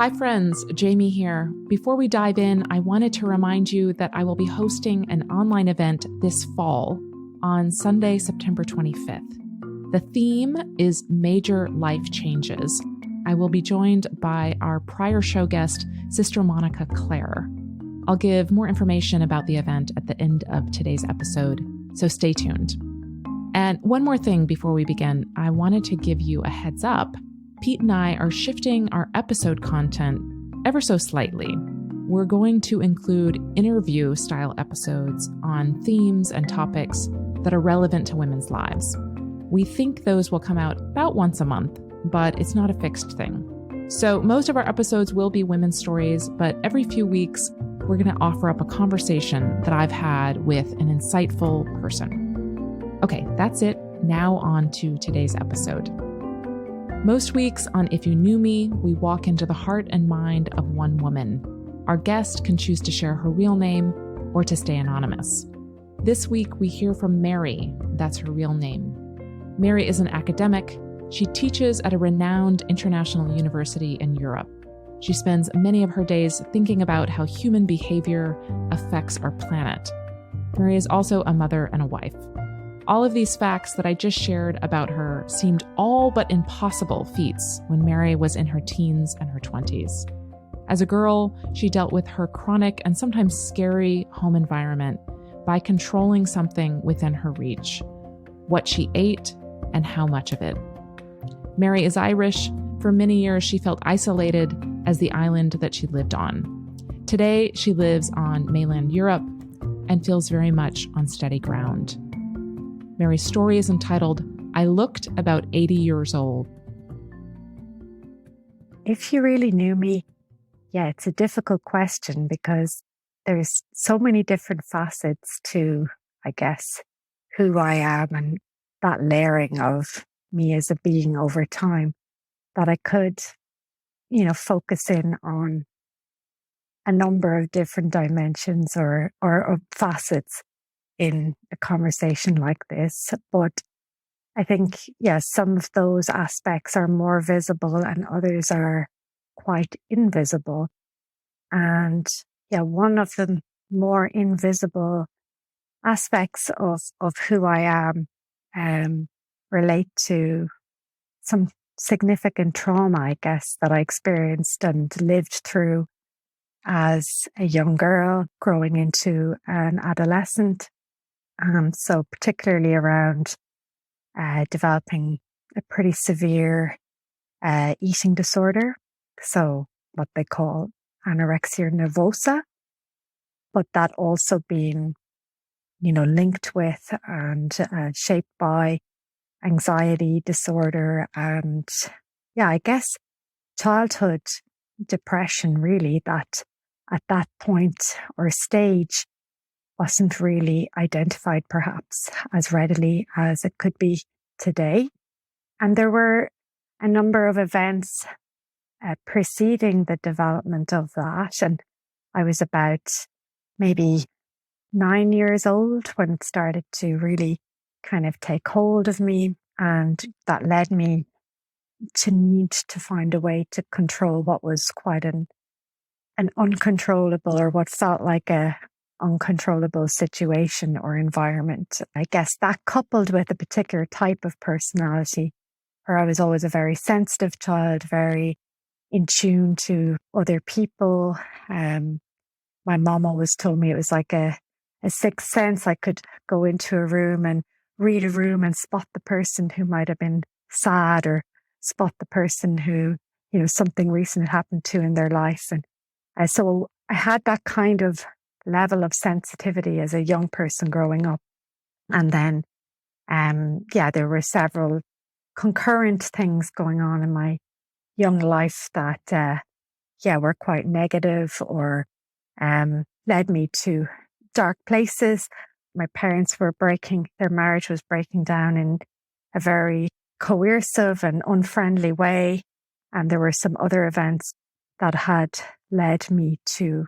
Hi friends, Jamie here. Before we dive in, I wanted to remind you that I will be hosting an online event this fall on Sunday, September 25th. The theme is Major Life Changes. I will be joined by our prior show guest, Sister Monica Claire. I'll give more information about the event at the end of today's episode, so stay tuned. And one more thing before we begin, I wanted to give you a heads up. Pete and I are shifting our episode content ever so slightly. We're going to include interview-style episodes on themes and topics that are relevant to women's lives. We think those will come out about once a month, but it's not a fixed thing. So most of our episodes will be women's stories, but every few weeks, we're going to offer up a conversation that I've had with an insightful person. Okay, that's it. Now on to today's episode. Most weeks on If You Knew Me, we walk into the heart and mind of one woman. Our guest can choose to share her real name or to stay anonymous. This week, we hear from Mary. That's her real name. Mary is an academic. She teaches at a renowned international university in Europe. She spends many of her days thinking about how human behavior affects our planet. Mary is also a mother and a wife. All of these facts that I just shared about her seemed all but impossible feats when Mary was in her teens and her 20s. As a girl, she dealt with her chronic and sometimes scary home environment by controlling something within her reach, what she ate and how much of it. Mary is Irish. For many years, she felt isolated as the island that she lived on. Today, she lives on mainland Europe and feels very much on steady ground. Mary's story is entitled, I Looked About 80 Years Old. If you really knew me, yeah, it's a difficult question because there's so many different facets to, I guess, who I am and that layering of me as a being over time that I could, focus in on a number of different dimensions or facets in a conversation like this. But I think, yes, some of those aspects are more visible and others are quite invisible. And yeah, one of the more invisible aspects of who I am relate to some significant trauma, I guess, that I experienced and lived through as a young girl growing into an adolescent. So particularly around developing a pretty severe eating disorder, so what they call anorexia nervosa, but that also being, linked with and shaped by anxiety disorder and, yeah, I guess childhood depression really that at that point or stage wasn't really identified perhaps as readily as it could be today. And there were a number of events preceding the development of that. And I was about maybe 9 years old when it started to really kind of take hold of me. And that led me to need to find a way to control what was quite an uncontrollable or what felt like a uncontrollable situation or environment. I guess that coupled with a particular type of personality where I was always a very sensitive child, very in tune to other people. My mom always told me it was like a sixth sense. I could go into a room and read a room and spot the person who might have been sad or spot the person who, something recent happened to in their life. And so I had that kind of level of sensitivity as a young person growing up. And then, there were several concurrent things going on in my young life that, were quite negative or led me to dark places. My parents were their marriage was breaking down in a very coercive and unfriendly way. And there were some other events that had led me to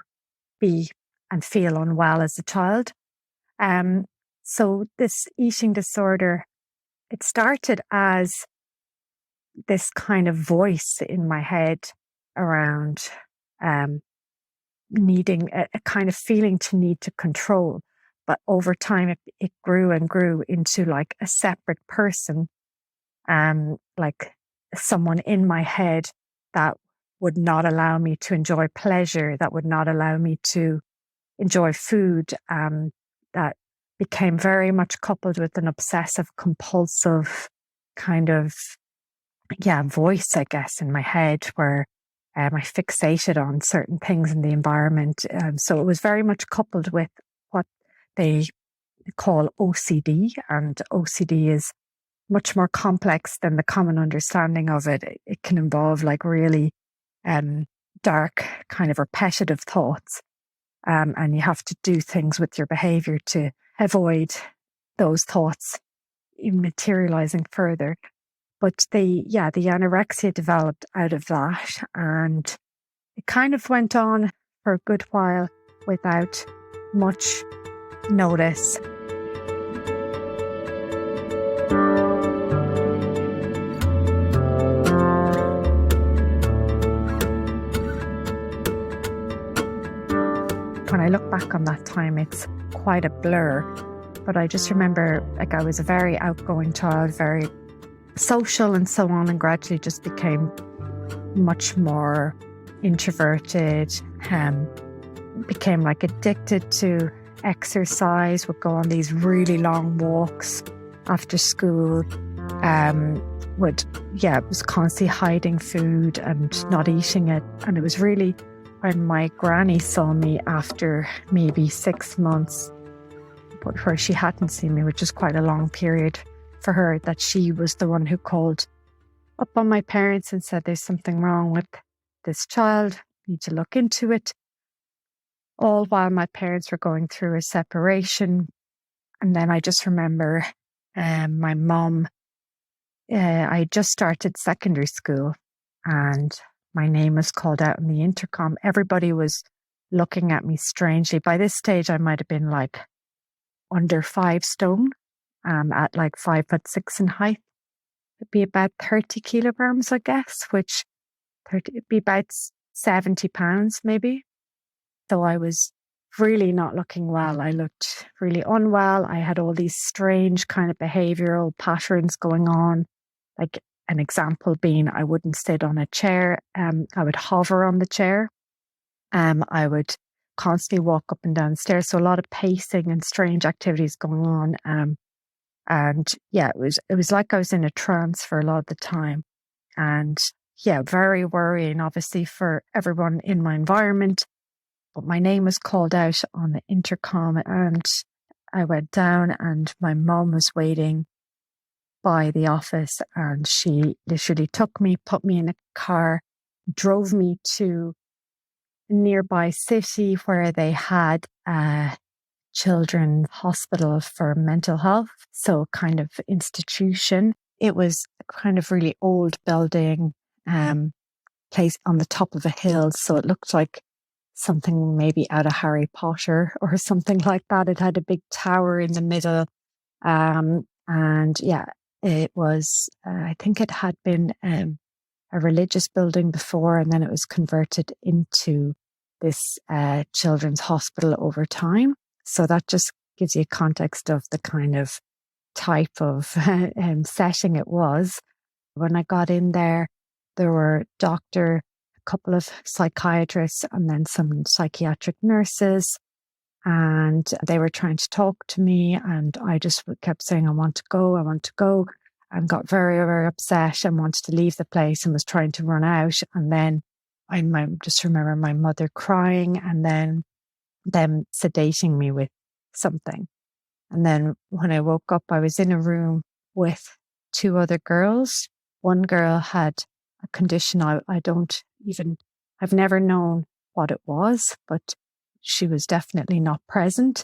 be and feel unwell as a child. So this eating disorder, it started as this kind of voice in my head around needing a kind of feeling to need to control. But over time, it grew and grew into like a separate person, like someone in my head that would not allow me to enjoy pleasure, that would not allow me to enjoy food, that became very much coupled with an obsessive compulsive kind of, voice, I guess, in my head where I fixated on certain things in the environment. So it was very much coupled with what they call OCD, and OCD is much more complex than the common understanding of it. It can involve like really dark kind of repetitive thoughts. And you have to do things with your behavior to avoid those thoughts materializing further. But the anorexia developed out of that, and it kind of went on for a good while without much notice. When I look back on that time, it's quite a blur. But I just remember, like, I was a very outgoing child, very social and so on, and gradually just became much more introverted, became like addicted to exercise, would go on these really long walks after school, was constantly hiding food and not eating it. And it was really when my granny saw me after maybe 6 months, but where she hadn't seen me, which is quite a long period for her, that she was the one who called up on my parents and said, there's something wrong with this child, need to look into it. All while my parents were going through a separation. And then I just remember my mum, I had just started secondary school and my name was called out on the intercom. Everybody was looking at me strangely. By this stage, I might have been like under 5 stone, at like 5'6" in height. It'd be about 30 kilograms, I guess, it'd be about 70 pounds maybe. So I was really not looking well. I looked really unwell. I had all these strange kind of behavioral patterns going on. Like an example being, I wouldn't sit on a chair. I would hover on the chair. I would constantly walk up and down the stairs. So a lot of pacing and strange activities going on. It was like I was in a trance for a lot of the time. And very worrying, obviously, for everyone in my environment. But my name was called out on the intercom and I went down and my mum was waiting by the office and she literally took me, put me in a car, drove me to a nearby city where they had a children's hospital for mental health, so kind of institution. It was a kind of really old building, place on the top of a hill, so it looked like something maybe out of Harry Potter or something like that. It had a big tower in the middle. It was, I think it had been a religious building before, and then it was converted into this children's hospital over time. So that just gives you context of the kind of type of setting it was. When I got in there, there were a couple of psychiatrists, and then some psychiatric nurses. And they were trying to talk to me. And I just kept saying, I want to go. And got very, very upset and wanted to leave the place and was trying to run out. And then I just remember my mother crying and then them sedating me with something. And then when I woke up, I was in a room with 2 other girls. One girl had a condition I've never known what it was, but she was definitely not present.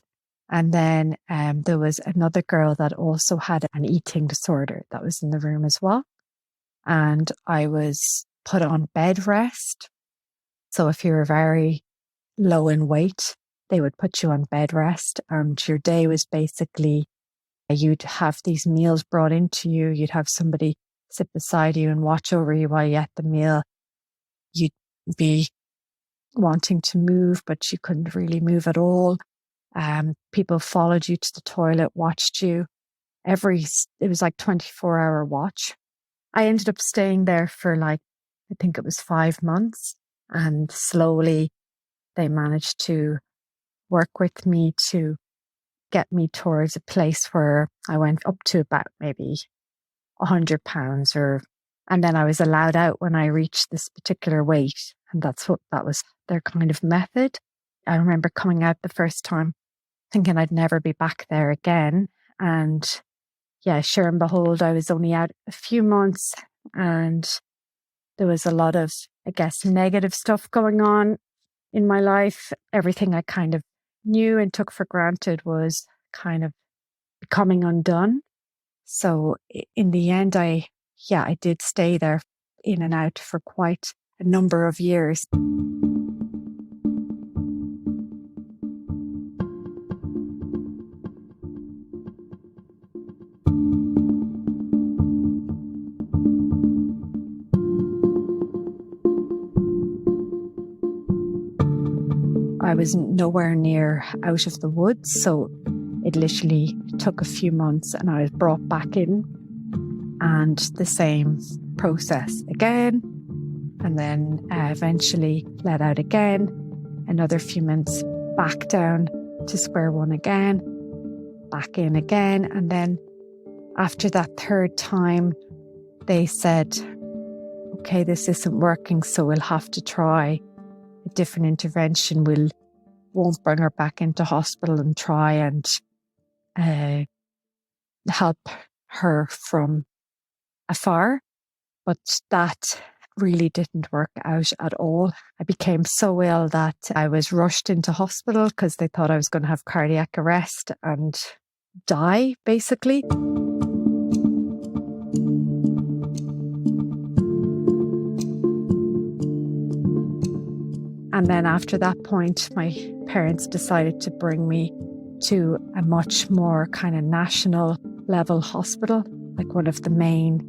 And then there was another girl that also had an eating disorder that was in the room as well. And I was put on bed rest. So if you were very low in weight, they would put you on bed rest. And your day was basically, you'd have these meals brought into you. You'd have somebody sit beside you and watch over you while you ate the meal. You'd be wanting to move, but you couldn't really move at all. People followed you to the toilet, watched you. It was like 24-hour watch. I ended up staying there for I think it was 5 months. And slowly they managed to work with me to get me towards a place where I went up to about maybe £100 and then I was allowed out when I reached this particular weight. And that was their kind of method. I remember coming out the first time thinking I'd never be back there again. And yeah, sure and behold, I was only out a few months and there was a lot of, I guess, negative stuff going on in my life. Everything I kind of knew and took for granted was kind of becoming undone. So in the end, I did stay there in and out for quite a number of years. I was nowhere near out of the woods, so it literally took a few months and I was brought back in, and the same process again, and then eventually let out again, another few months back down to square one again, back in again. And then after that third time, they said, okay, this isn't working, so we'll have to try a different intervention. Won't bring her back into hospital and try and help her from afar. But that really didn't work out at all. I became so ill that I was rushed into hospital because they thought I was going to have cardiac arrest and die, basically. And then after that point, my parents decided to bring me to a much more kind of national level hospital, like one of the main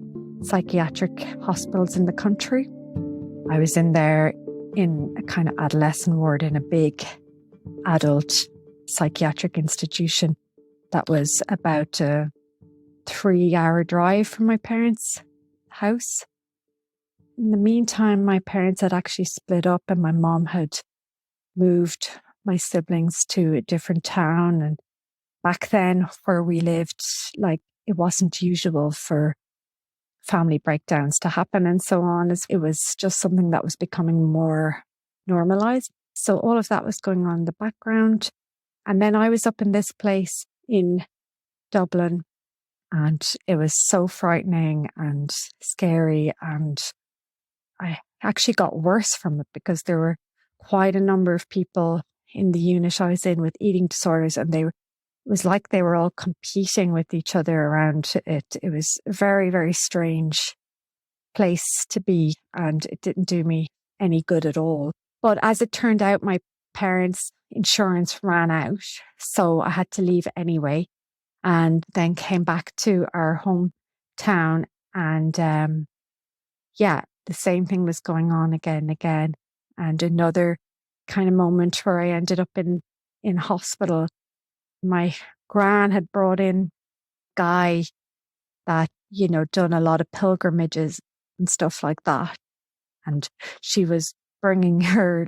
psychiatric hospitals in the country. I was in there in a kind of adolescent ward in a big adult psychiatric institution that was about a 3-hour drive from my parents' house. In the meantime, my parents had actually split up and my mom had moved my siblings to a different town. And back then where we lived, it wasn't usual for family breakdowns to happen and so on. It was just something that was becoming more normalized. So all of that was going on in the background. And then I was up in this place in Dublin, and it was so frightening and scary. And I actually got worse from it because there were quite a number of people in the unit I was in with eating disorders, and it was like they were all competing with each other around it. It was a very, very strange place to be, and it didn't do me any good at all. But as it turned out, my parents' insurance ran out, so I had to leave anyway, and then came back to our hometown, and the same thing was going on again and again. And another kind of moment where I ended up in hospital. My gran had brought in a guy that, done a lot of pilgrimages and stuff like that. And she was bringing her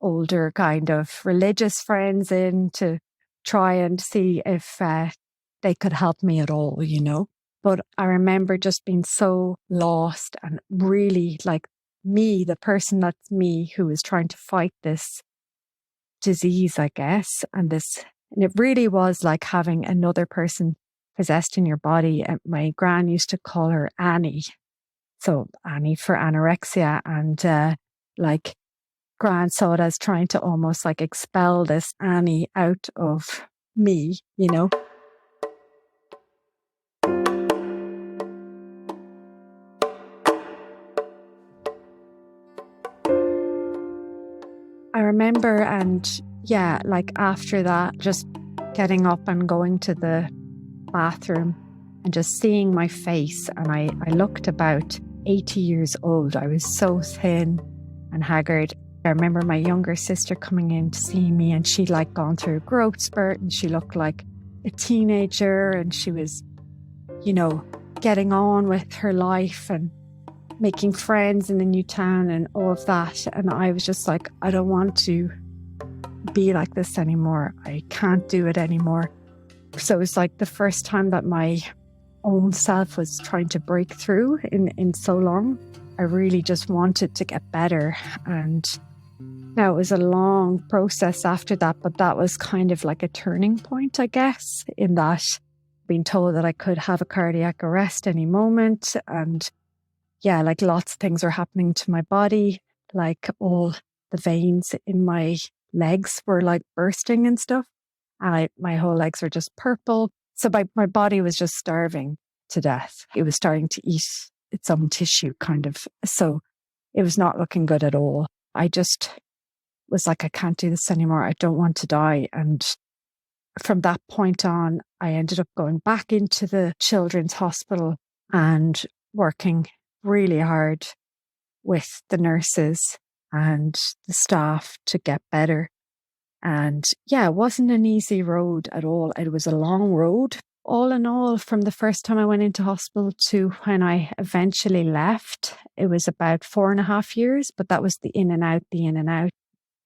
older kind of religious friends in to try and see if they could help me at all, But I remember just being so lost and really me, the person that's me, who is trying to fight this disease, I guess. And it really was like having another person possessed in your body. And my gran used to call her Annie. So Annie for anorexia. And gran saw it as trying to almost expel this Annie out of me, I remember, and after that, just getting up and going to the bathroom and just seeing my face. And I looked about 80 years old. I was so thin. and haggard. I remember my younger sister coming in to see me, and she'd like gone through a growth spurt, and she looked like a teenager, and she was, getting on with her life and making friends in a new town and all of that. And I was just like, I don't want to be like this anymore. I can't do it anymore. So it was like the first time that my own self was trying to break through in so long. I really just wanted to get better. And now it was a long process after that, but that was kind of like a turning point, I guess, in that being told that I could have a cardiac arrest any moment. And yeah, like lots of things were happening to my body, like all the veins in my legs were like bursting and stuff. And my whole legs were just purple. So my body was just starving to death. It was starting to eat its own tissue, kind of. So it was not looking good at all. I just was like, I can't do this anymore. I don't want to die. And from that point on, I ended up going back into the children's hospital and working really hard with the nurses and the staff to get better. And yeah, it wasn't an easy road at all. It was a long road. All in all, from the first time I went into hospital to when I eventually left, it was about 4.5 years, but that was the in and out.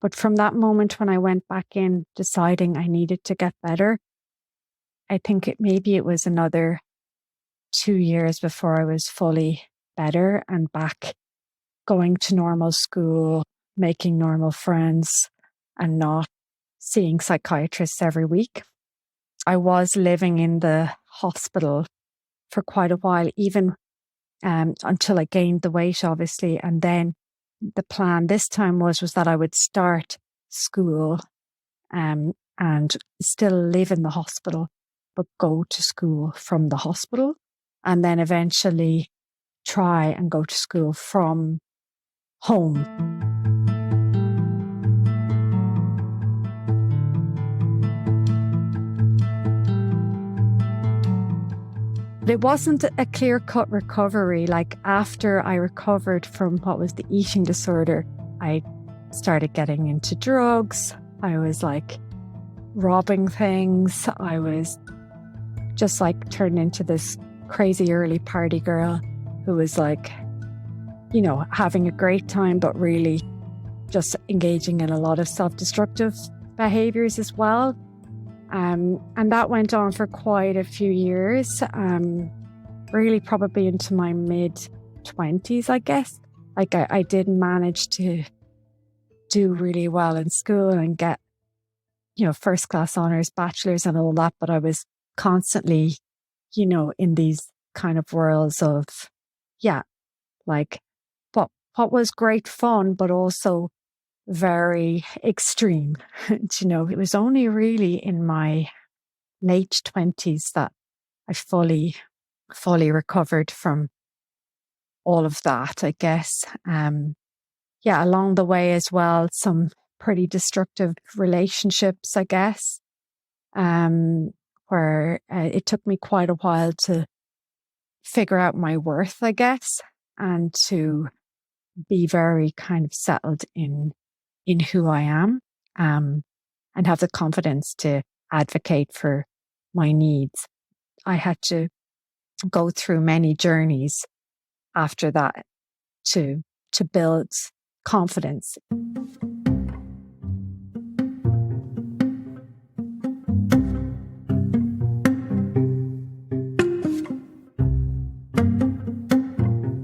But from that moment when I went back in, deciding I needed to get better, I think maybe it was another 2 years before I was fully better and back going to normal school, making normal friends, and not seeing psychiatrists every week. I was living in the hospital for quite a while, even until I gained the weight, obviously. And then the plan this time was that I would start school and still live in the hospital, but go to school from the hospital, and then eventually try and go to school from home. It wasn't a clear-cut recovery. Like after I recovered from what was the eating disorder, I started getting into drugs. I was like robbing things. I was just like turned into this crazy early party girl who was like, having a great time, but really just engaging in a lot of self-destructive behaviors as well. And that went on for quite a few years, really probably into my mid-20s, I guess. Like I did manage to do really well in school and get, first class honours, bachelor's and all that. But I was constantly, in these kind of worlds of, what was great fun, but also very extreme. It was only really in my late 20s that I fully recovered from all of that, I guess. Along the way as well, some pretty destructive relationships, I guess, where it took me quite a while to figure out my worth, I guess, and to be very kind of settled in who I am, and have the confidence to advocate for my needs. I had to go through many journeys after that to build confidence.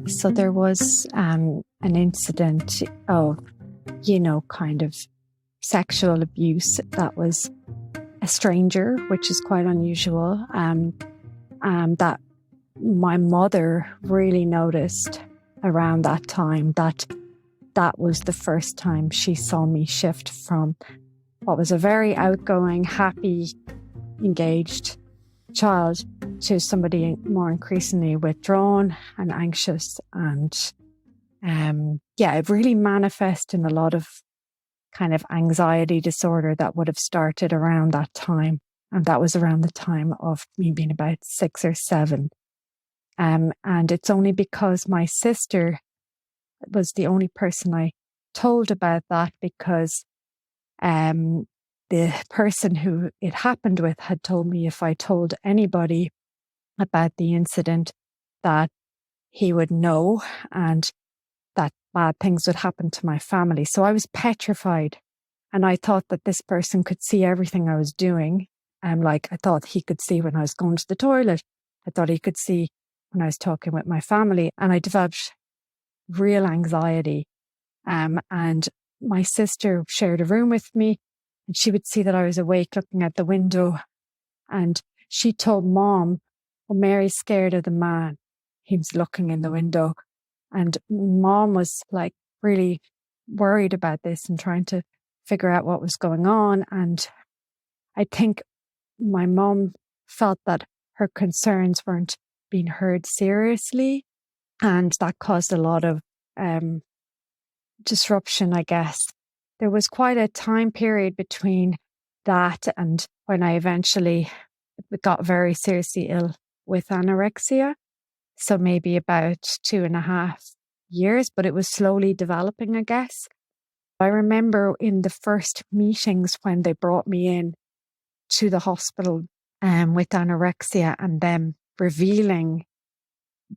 So there was an incident of, kind of sexual abuse that was a stranger, which is quite unusual. That my mother really noticed around that time that was the first time she saw me shift from what was a very outgoing, happy, engaged child to somebody more increasingly withdrawn and anxious. And it really manifested in a lot of kind of anxiety disorder that would have started around that time. And that was around the time of me being about 6 or 7. And it's only because my sister was the only person I told about that because the person who it happened with had told me if I told anybody about the incident that he would know and that bad things would happen to my family. So I was petrified, and I thought that this person could see everything I was doing. Like I thought he could see when I was going to the toilet. I thought he could see when I was talking with my family, and I developed real anxiety. And my sister shared a room with me, and she would see that I was awake looking at the window. And she told Mom, "Well, Mary's scared of the man. He's looking in the window." And Mom was like really worried about this and trying to figure out what was going on. And I think my mom felt that her concerns weren't being heard seriously. And that caused a lot of disruption, I guess. There was quite a time period between that and when I eventually got very seriously ill with anorexia. So maybe about 2.5 years, but it was slowly developing, I guess. I remember in the first meetings when they brought me in to the hospital with anorexia and them revealing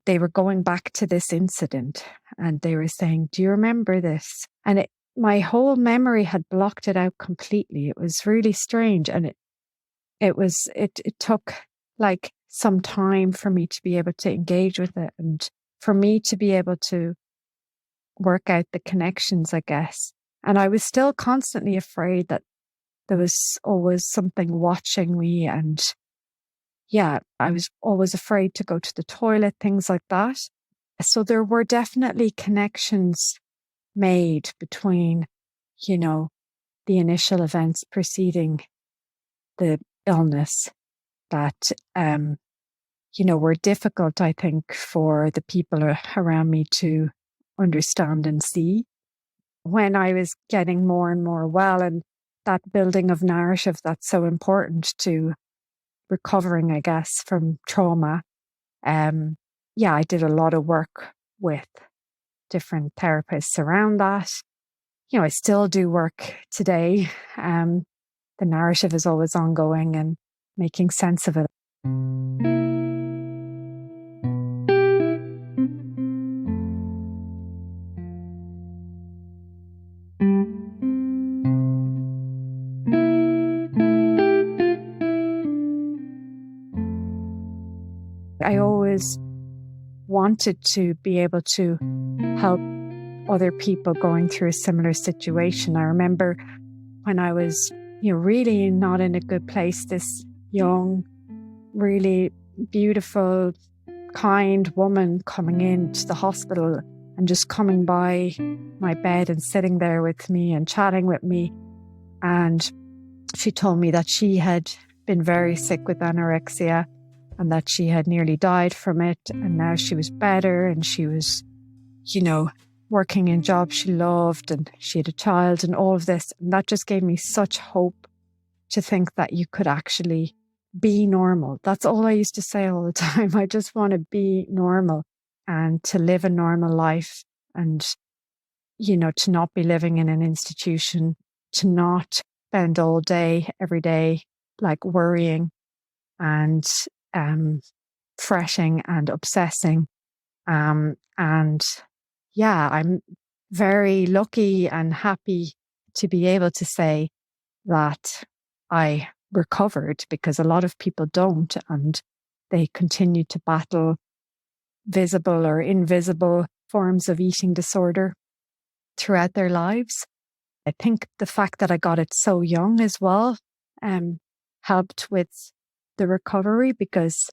they were going back to this incident and they were saying, "Do you remember this?" And my whole memory had blocked it out completely. It was really strange. And it took like some time for me to be able to engage with it and for me to be able to work out the connections, I guess. And I was still constantly afraid that there was always something watching me. And yeah, I was always afraid to go to the toilet, things like that. So there were definitely connections made between, the initial events preceding the illness that, were difficult, I think, for the people around me to understand and see. When I was getting more and more well, and that building of narrative that's so important to recovering, I guess, from trauma. I did a lot of work with different therapists around that. I still do work today. The narrative is always ongoing and making sense of it. I always wanted to be able to help other people going through a similar situation. I remember when I was, really not in a good place, this young, really beautiful, kind woman coming into the hospital and just coming by my bed and sitting there with me and chatting with me. And she told me that she had been very sick with anorexia and that she had nearly died from it. And now she was better and she was, working in jobs she loved and she had a child and all of this. And that just gave me such hope to think that you could actually be normal. That's all I used to say all the time. I just want to be normal and to live a normal life and, to not be living in an institution, to not spend all day, every day, like worrying and fretting and obsessing. I'm very lucky and happy to be able to say that I recovered, because a lot of people don't, and they continue to battle visible or invisible forms of eating disorder throughout their lives. I think the fact that I got it so young as well helped with the recovery, because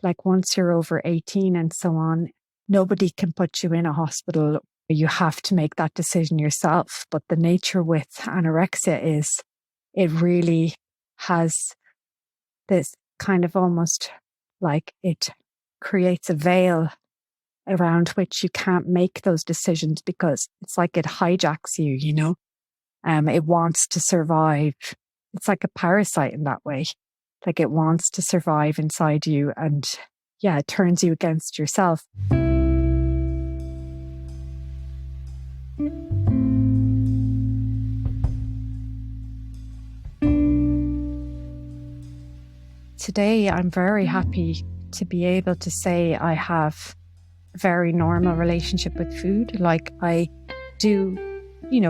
like once you're over 18 and so on, nobody can put you in a hospital. You have to make that decision yourself. But the nature with anorexia is it really has this kind of almost like it creates a veil around which you can't make those decisions, because it's like it hijacks you, it wants to survive. It's like a parasite in that way. Like it wants to survive inside you, and it turns you against yourself. today I'm very happy to be able to say I have a very normal relationship with food. Like I do,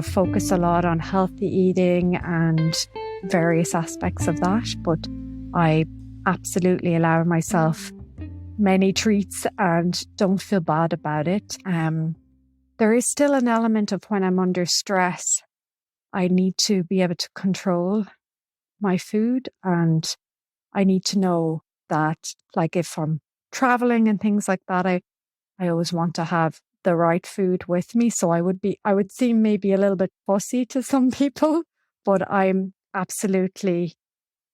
focus a lot on healthy eating and various aspects of that, but I absolutely allow myself many treats and don't feel bad about it. There is still an element of when I'm under stress, I need to be able to control my food, and I need to know that, like if I'm traveling and things like that, I always want to have the right food with me. So I would seem maybe a little bit fussy to some people, but I'm absolutely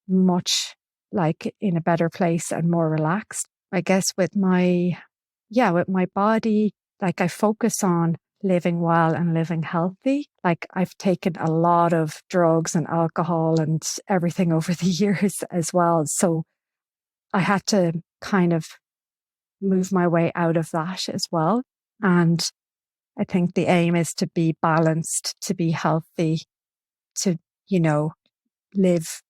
much like in a better place and more relaxed. I guess with my body, like I focus on living well and living healthy. Like I've taken a lot of drugs and alcohol and everything over the years as well. So I had to kind of move my way out of that as well. And I think the aim is to be balanced, to be healthy, to, live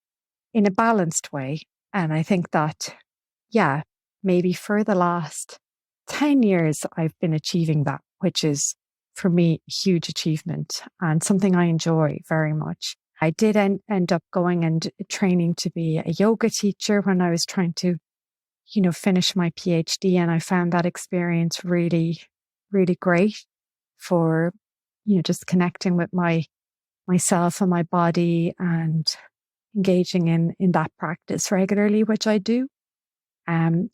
in a balanced way. And I think that, maybe for the last 10 years, I've been achieving that, which is for me a huge achievement and something I enjoy very much. I did end up going and training to be a yoga teacher when I was trying to, finish my PhD. And I found that experience really, really great for, just connecting with myself and my body and engaging in that practice regularly, which I do.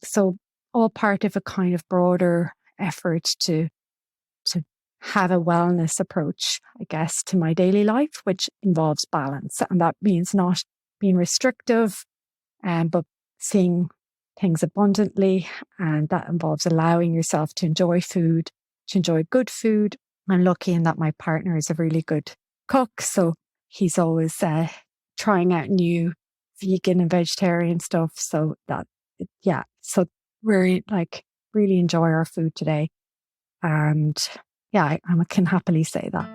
So all part of a kind of broader effort to have a wellness approach, I guess, to my daily life, which involves balance. And that means not being restrictive, but seeing things abundantly. And that involves allowing yourself to enjoy food, to enjoy good food. I'm lucky in that my partner is a really good cook. So he's always trying out new vegan and vegetarian stuff. So so we really enjoy our food today. And I can happily say that.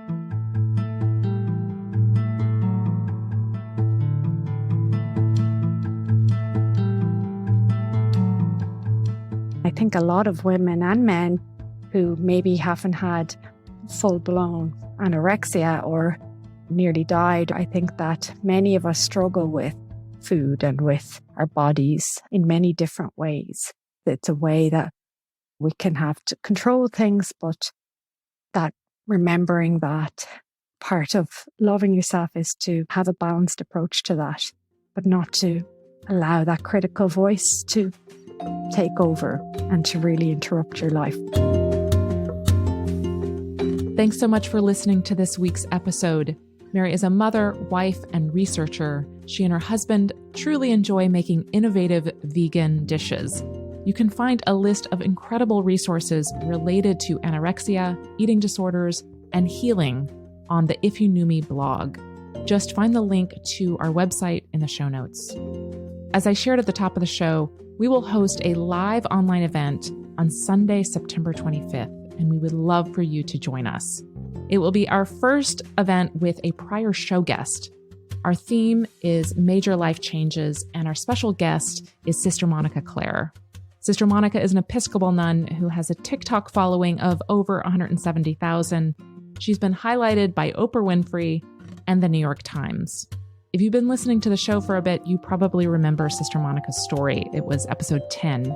I think a lot of women and men who maybe haven't had full-blown anorexia or nearly died, I think that many of us struggle with food and with our bodies in many different ways. It's a way that we can have to control things, but that remembering that part of loving yourself is to have a balanced approach to that, but not to allow that critical voice to take over and to really interrupt your life. Thanks so much for listening to this week's episode. Mary is a mother, wife, and researcher. She and her husband truly enjoy making innovative vegan dishes. You can find a list of incredible resources related to anorexia, eating disorders, and healing on the If You Knew Me blog. Just find the link to our website in the show notes. As I shared at the top of the show, we will host a live online event on Sunday, September 25th, and we would love for you to join us. It will be our first event with a prior show guest. Our theme is major life changes, and our special guest is Sister Monica Claire. Sister Monica is an Episcopal nun who has a TikTok following of over 170,000. She's been highlighted by Oprah Winfrey and the New York Times. If you've been listening to the show for a bit, you probably remember Sister Monica's story. It was episode 10.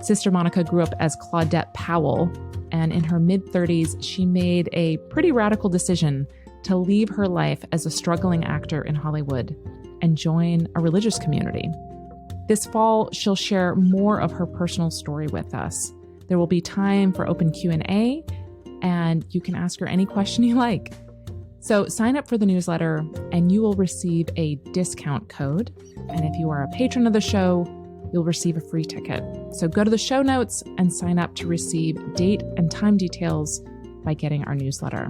Sister Monica grew up as Claudette Powell, and in her mid-30s, she made a pretty radical decision to leave her life as a struggling actor in Hollywood and join a religious community. This fall, she'll share more of her personal story with us. There will be time for open Q&A, and you can ask her any question you like. So sign up for the newsletter, and you will receive a discount code. And if you are a patron of the show, you'll receive a free ticket. So go to the show notes and sign up to receive date and time details by getting our newsletter.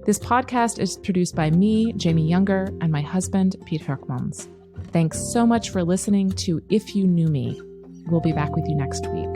This podcast is produced by me, Jamie Younger, and my husband, Pete Herkmans. Thanks so much for listening to If You Knew Me. We'll be back with you next week.